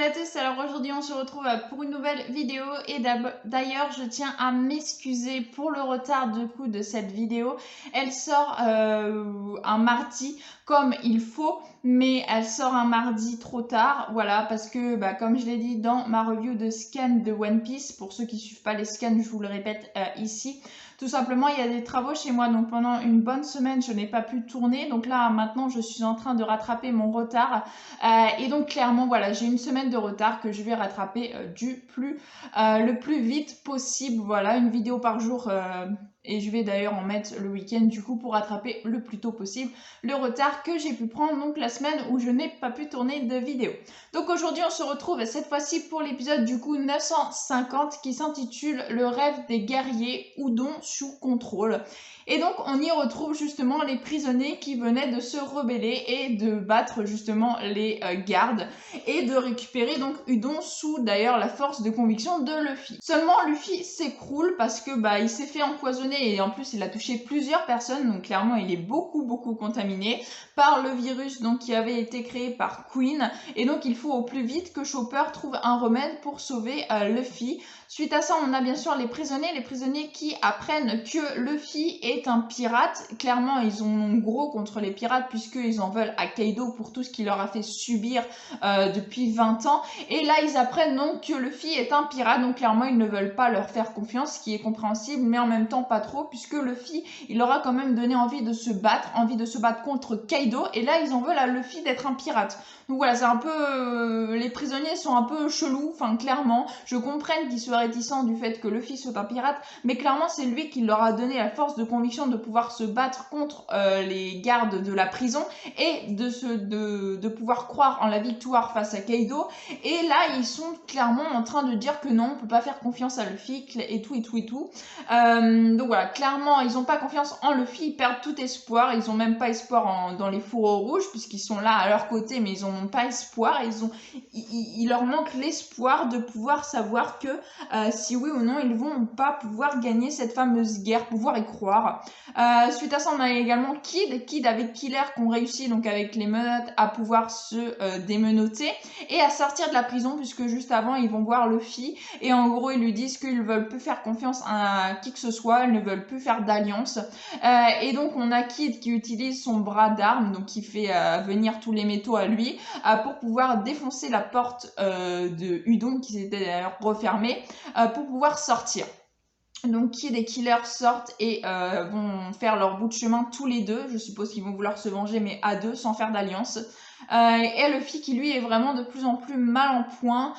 à tous, alors aujourd'hui on se retrouve pour une nouvelle vidéo et d'ailleurs je tiens à m'excuser pour le retard de cette vidéo. Elle sort un mardi comme il faut, mais elle sort un mardi trop tard, voilà, parce que comme je l'ai dit dans ma review de scan de One Piece, pour ceux qui ne suivent pas les scans, je vous le répète ici, tout simplement il y a des travaux chez moi, donc pendant une bonne semaine je n'ai pas pu tourner, donc là maintenant je suis en train de rattraper mon retard et donc clairement voilà, j'ai une semaine de retard que je vais rattraper le plus vite possible, voilà, une vidéo par jour et je vais d'ailleurs en mettre le week-end du coup pour rattraper le plus tôt possible le retard que j'ai pu prendre donc la semaine où je n'ai pas pu tourner de vidéo. Donc aujourd'hui on se retrouve cette fois-ci pour l'épisode du coup 950 qui s'intitule Le rêve des guerriers Udon sous contrôle. Et donc on y retrouve justement les prisonniers qui venaient de se rebeller et de battre justement les gardes et de récupérer donc Udon sous d'ailleurs la force de conviction de Luffy. Seulement Luffy s'écroule parce que il s'est fait empoisonner et en plus il a touché plusieurs personnes, donc clairement il est beaucoup contaminé par le virus donc qui avait été créé par Queen, et donc il faut au plus vite que Chopper trouve un remède pour sauver Luffy. Suite à ça, on a bien sûr les prisonniers qui apprennent que Luffy est un pirate. Clairement, ils ont gros contre les pirates puisqu'ils en veulent à Kaido pour tout ce qu'il leur a fait subir depuis 20 ans. Et là, ils apprennent donc que Luffy est un pirate. Donc clairement, ils ne veulent pas leur faire confiance, ce qui est compréhensible, mais en même temps pas trop, puisque Luffy, il leur a quand même donné envie de se battre contre Kaido. Et là, ils en veulent à Luffy d'être un pirate. Donc voilà, c'est un peu... les prisonniers sont un peu chelous, enfin clairement. Je comprends qu'ils soient réticents du fait que Luffy soit un pirate, mais clairement c'est lui qui leur a donné la force de conviction de pouvoir se battre contre les gardes de la prison et de pouvoir croire en la victoire face à Kaido. Et là, ils sont clairement en train de dire que non, on peut pas faire confiance à Luffy et tout. Donc voilà, clairement, ils ont pas confiance en Luffy, ils perdent tout espoir. Ils ont même pas espoir dans les fourreaux rouges, puisqu'ils sont là à leur côté, mais ils ont pas espoir. Il leur manque l'espoir de pouvoir savoir que si oui ou non ils vont pas pouvoir gagner cette fameuse guerre, pouvoir y croire. Suite à ça, on a également Kid avec Killer qui ont réussi donc avec les menottes à pouvoir se démenoter et à sortir de la prison, puisque juste avant ils vont voir Luffy et en gros ils lui disent qu'ils veulent plus faire confiance à qui que ce soit, ils ne veulent plus faire d'alliance. Et donc on a Kid qui utilise son bras d'arme, donc qui fait venir tous les métaux à lui pour pouvoir défoncer la porte de Udon qui s'était d'ailleurs refermée pour pouvoir sortir. Donc Kid et Killer sortent et vont faire leur bout de chemin tous les deux. Je suppose qu'ils vont vouloir se venger, mais à deux, sans faire d'alliance. Et Luffy qui lui est vraiment de plus en plus mal en point.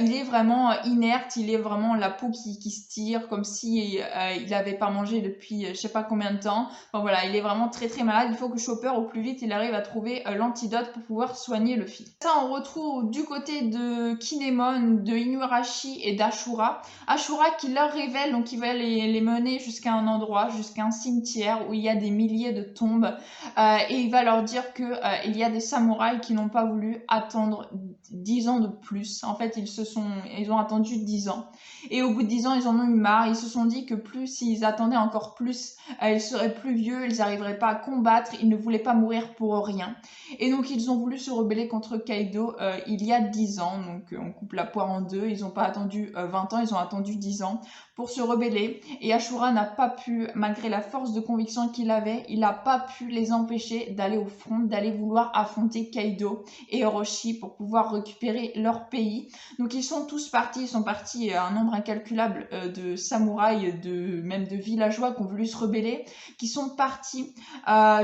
Il est vraiment inerte, il est vraiment la peau qui se tire, comme si il n'avait pas mangé depuis je sais pas combien de temps. Enfin voilà, il est vraiment très malade. Il faut que Chopper au plus vite il arrive à trouver l'antidote pour pouvoir soigner Luffy. Ça on retrouve du côté de Kinemon, de Inuarashi et d'Ashura. Ashura qui leur révèle, donc il va les mener jusqu'à un endroit, jusqu'à un cimetière où il y a des milliers de tombes et il va leur dire que il y a des samouraïs qui n'ont pas voulu attendre 10 ans de plus. En fait, ils ont attendu 10 ans. Et au bout de 10 ans, ils en ont eu marre. Ils se sont dit que plus s'ils attendaient encore plus, ils seraient plus vieux, ils n'arriveraient pas à combattre, ils ne voulaient pas mourir pour rien. Et donc, ils ont voulu se rebeller contre Kaido il y a 10 ans. Donc, on coupe la poire en deux. Ils n'ont pas attendu 20 ans, ils ont attendu 10 ans pour se rebeller. Et Ashura n'a pas pu, malgré la force de conviction qu'il avait, il n'a pas pu les empêcher d'aller au front, d'aller vouloir affronter Kaido et Orochi pour pouvoir récupérer leur pays. Donc ils sont tous partis, ils sont partis un nombre incalculable de samouraïs, même de villageois qui ont voulu se rebeller, qui sont partis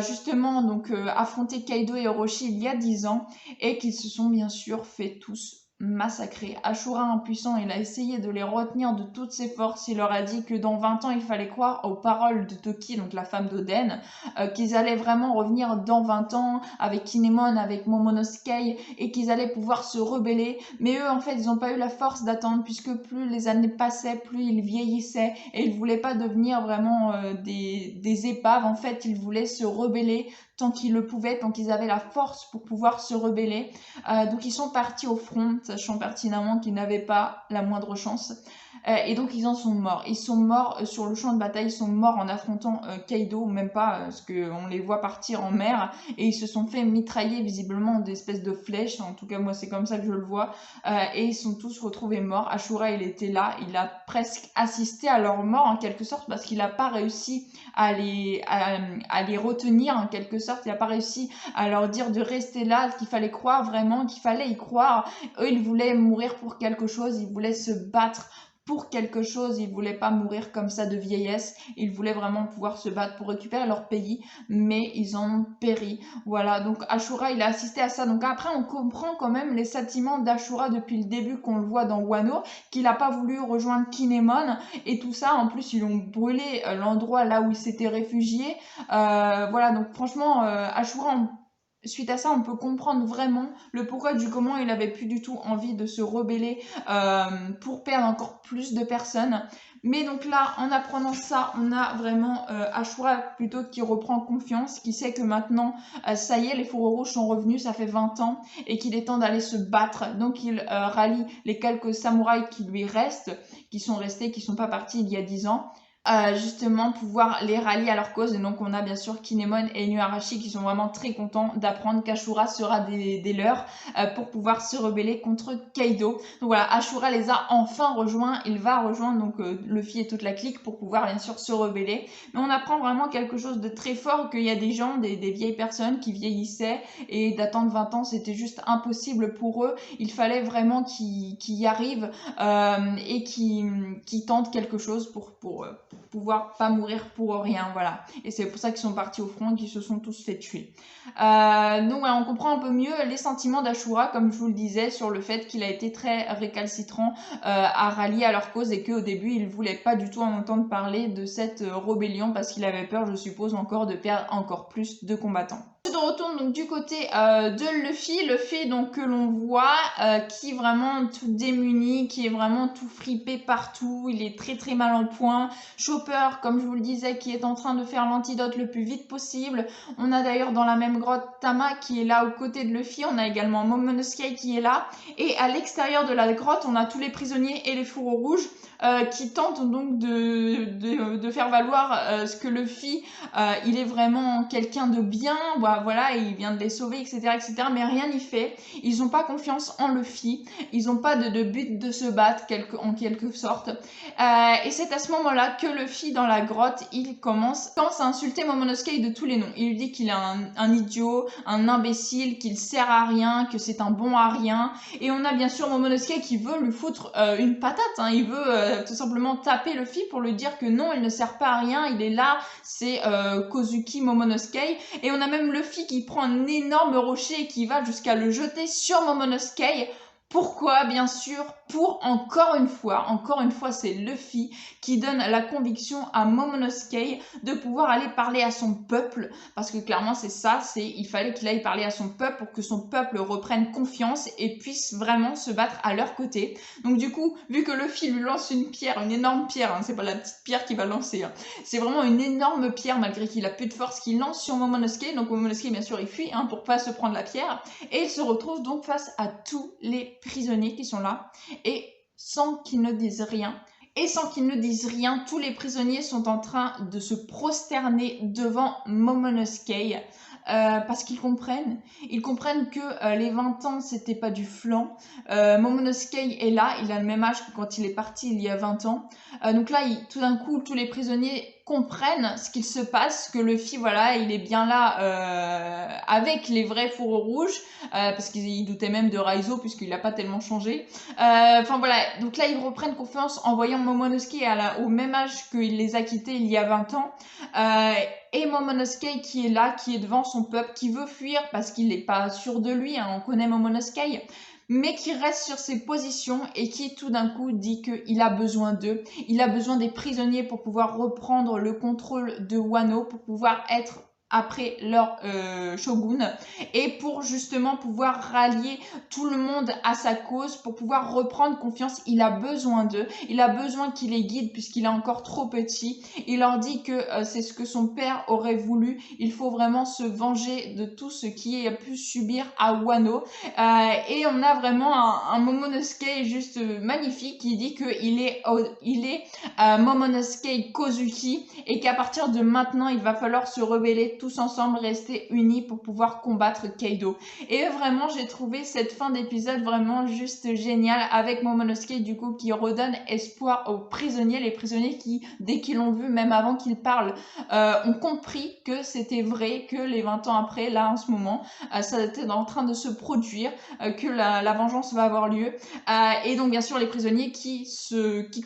justement donc affronter Kaido et Orochi il y a 10 ans et qui se sont bien sûr fait tous massacrés. Ashura impuissant, il a essayé de les retenir de toutes ses forces. Il leur a dit que dans 20 ans, il fallait croire aux paroles de Toki, donc la femme d'Oden, qu'ils allaient vraiment revenir dans 20 ans avec Kinemon, avec Momonosuke, et qu'ils allaient pouvoir se rebeller. Mais eux, en fait, ils n'ont pas eu la force d'attendre, puisque plus les années passaient, plus ils vieillissaient, et ils ne voulaient pas devenir vraiment des épaves. En fait, ils voulaient se rebeller tant qu'ils le pouvaient, tant qu'ils avaient la force pour pouvoir se rebeller. Donc ils sont partis au front, sachant pertinemment qu'ils n'avaient pas la moindre chance. Et donc ils en sont morts. Ils sont morts sur le champ de bataille, ils sont morts en affrontant Kaido, même pas, parce qu'on les voit partir en mer, et ils se sont fait mitrailler visiblement d'espèces de flèches, en tout cas moi c'est comme ça que je le vois, et ils sont tous retrouvés morts. Ashura il était là, il a presque assisté à leur mort en quelque sorte, parce qu'il n'a pas réussi à les retenir en quelque sorte, il n'a pas réussi à leur dire de rester là, qu'il fallait croire vraiment, qu'il fallait y croire. Eux ils voulaient mourir pour quelque chose, ils voulaient se battre pour quelque chose, ils voulaient pas mourir comme ça de vieillesse, ils voulaient vraiment pouvoir se battre pour récupérer leur pays, mais ils ont péri. Voilà, donc Ashura il a assisté à ça. Donc après on comprend quand même les sentiments d'Ashura depuis le début qu'on le voit dans Wano, qu'il a pas voulu rejoindre Kinemon et tout ça. En plus ils ont brûlé l'endroit là où il s'était réfugié. Voilà, donc franchement Ashura suite à ça, on peut comprendre vraiment le pourquoi du comment il avait plus du tout envie de se rebeller pour perdre encore plus de personnes. Mais donc là, en apprenant ça, on a vraiment Ashura plutôt qui reprend confiance, qui sait que maintenant, ça y est, les fourreaux rouges sont revenus, ça fait 20 ans, et qu'il est temps d'aller se battre. Donc il rallie les quelques samouraïs qui lui restent, qui sont restés, qui sont pas partis il y a 10 ans. Justement pouvoir les rallier à leur cause. Et donc on a bien sûr Kinemon et Inuarashi qui sont vraiment très contents d'apprendre qu'Ashura sera des leurs pour pouvoir se rebeller contre Kaido. Donc voilà, Ashura les a enfin rejoints, il va rejoindre donc Luffy et toute la clique pour pouvoir bien sûr se rebeller. Mais on apprend vraiment quelque chose de très fort, qu'il y a des gens, des vieilles personnes qui vieillissaient et d'attendre 20 ans c'était juste impossible pour eux. Il fallait vraiment qu'ils y arrivent et qu'ils tentent quelque chose pour pouvoir pas mourir pour rien, voilà. Et c'est pour ça qu'ils sont partis au front et qu'ils se sont tous fait tuer. Donc voilà, on comprend un peu mieux les sentiments d'Ashura, comme je vous le disais, sur le fait qu'il a été très récalcitrant à rallier à leur cause et qu'au début, il voulait pas du tout en entendre parler de cette rébellion parce qu'il avait peur, je suppose, encore de perdre encore plus de combattants. On retourne donc du côté de Luffy donc que l'on voit qui est vraiment tout démuni, qui est vraiment tout fripé partout, il est très très mal en point. Chopper, comme je vous le disais, qui est en train de faire l'antidote le plus vite possible. On a d'ailleurs dans la même grotte Tama qui est là aux côtés de Luffy, on a également Momonosuke qui est là, et à l'extérieur de la grotte on a tous les prisonniers et les fourreaux rouges qui tentent donc de faire valoir ce que Luffy il est vraiment quelqu'un de bien, voilà, il vient de les sauver, etc. mais rien n'y fait. Ils n'ont pas confiance en Luffy, ils n'ont pas de but de se battre en quelque sorte. Et c'est à ce moment-là que Luffy, dans la grotte, il commence à insulter Momonosuke de tous les noms. Il lui dit qu'il est un idiot, un imbécile, qu'il sert à rien, que c'est un bon à rien. Et on a bien sûr Momonosuke qui veut lui foutre une patate, hein. Il veut tout simplement taper Luffy pour lui dire que non, il ne sert pas à rien, il est là, c'est Kozuki Momonosuke. Et on a même Luffy qui prend un énorme rocher et qui va jusqu'à le jeter sur Momonosuke. Pourquoi? Bien sûr, pour encore une fois, c'est Luffy qui donne la conviction à Momonosuke de pouvoir aller parler à son peuple, parce que clairement c'est ça, il fallait qu'il aille parler à son peuple pour que son peuple reprenne confiance et puisse vraiment se battre à leur côté. Donc du coup, vu que Luffy lui lance une pierre, une énorme pierre, hein, c'est pas la petite pierre qu'il va lancer, hein, c'est vraiment une énorme pierre malgré qu'il a plus de force qu'il lance sur Momonosuke, donc Momonosuke bien sûr il fuit hein, pour pas se prendre la pierre, et il se retrouve donc face à tous les prisonniers qui sont là et sans qu'ils ne disent rien. Et sans qu'ils ne disent rien, tous les prisonniers sont en train de se prosterner devant Momonosuke parce qu'ils comprennent. Ils comprennent que les 20 ans, c'était pas du flan. Momonosuke est là, il a le même âge que quand il est parti il y a 20 ans. Donc là, tout d'un coup, tous les prisonniers comprennent ce qu'il se passe, que Luffy, voilà, il est bien là avec les vrais fourreaux rouges, parce qu'ils doutaient même de Raizo, puisqu'il n'a pas tellement changé. Enfin voilà, donc là, ils reprennent confiance en voyant Momonosuke au même âge qu'il les a quittés il y a 20 ans. Et Momonosuke qui est là, qui est devant son peuple, qui veut fuir parce qu'il n'est pas sûr de lui, hein, on connaît Momonosuke, mais qui reste sur ses positions et qui tout d'un coup dit qu'il a besoin d'eux, il a besoin des prisonniers pour pouvoir reprendre le contrôle de Wano, pour pouvoir être après leur shogun, et pour justement pouvoir rallier tout le monde à sa cause, pour pouvoir reprendre confiance. Il a besoin d'eux, il a besoin qu'il les guide puisqu'il est encore trop petit. Il leur dit que c'est ce que son père aurait voulu, il faut vraiment se venger de tout ce qui a pu subir à Wano. Et on a vraiment un Momonosuke juste magnifique qui dit qu'il est, Momonosuke Kozuki, et qu'à partir de maintenant il va falloir se rebeller tous ensemble, rester unis pour pouvoir combattre Kaido. Et vraiment, j'ai trouvé cette fin d'épisode vraiment juste géniale, avec Momonosuke du coup qui redonne espoir aux prisonniers, les prisonniers qui, dès qu'ils l'ont vu, même avant qu'ils parlent, ont compris que c'était vrai, que les 20 ans après, là en ce moment, ça était en train de se produire, que la vengeance va avoir lieu. Et donc bien sûr les prisonniers qui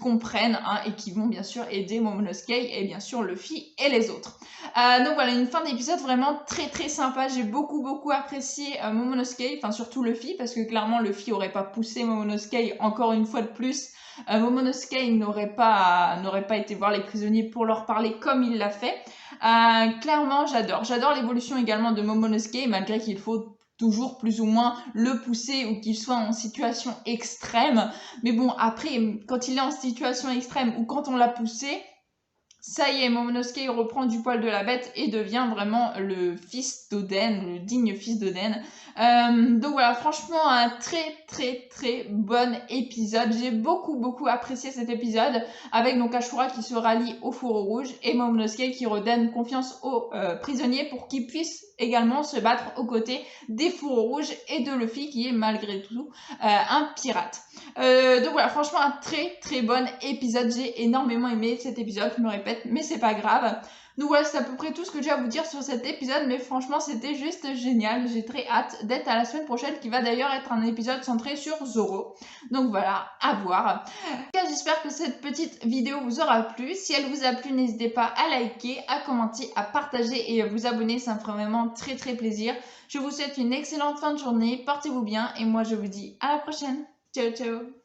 comprennent, hein, et qui vont bien sûr aider Momonosuke et bien sûr Luffy et les autres. Donc voilà, une fin d'épisode vraiment très très sympa. J'ai beaucoup apprécié Momonosuke, enfin surtout Luffy, parce que clairement Luffy aurait pas poussé Momonosuke encore une fois de plus. Momonosuke n'aurait pas été voir les prisonniers pour leur parler comme il l'a fait. Clairement, j'adore l'évolution également de Momonosuke, malgré qu'il faut toujours plus ou moins le pousser ou qu'il soit en situation extrême. Mais bon, après, quand il est en situation extrême ou quand on l'a poussé, ça y est, Momonosuke reprend du poil de la bête et devient vraiment le fils d'Oden, le digne fils d'Oden. Donc voilà, franchement, un très bon épisode. J'ai beaucoup apprécié cet épisode, avec donc Ashura qui se rallie au Fourreau Rouge et Momonosuke qui redonne confiance aux prisonniers pour qu'ils puissent également se battre aux côtés des Fourreaux Rouges et de Luffy qui est malgré tout un pirate. Donc voilà, franchement un très bon épisode. J'ai énormément aimé cet épisode, je me répète, mais c'est pas grave. Donc voilà, c'est à peu près tout ce que j'ai à vous dire sur cet épisode, mais franchement c'était juste génial. J'ai très hâte d'être à la semaine prochaine, qui va d'ailleurs être un épisode centré sur Zoro. Donc voilà, à voir. J'espère que cette petite vidéo vous aura plu. Si elle vous a plu, n'hésitez pas à liker, à commenter, à partager et à vous abonner, ça me ferait vraiment très plaisir. Je vous souhaite une excellente fin de journée, portez-vous bien et moi je vous dis à la prochaine. Ciao ciao.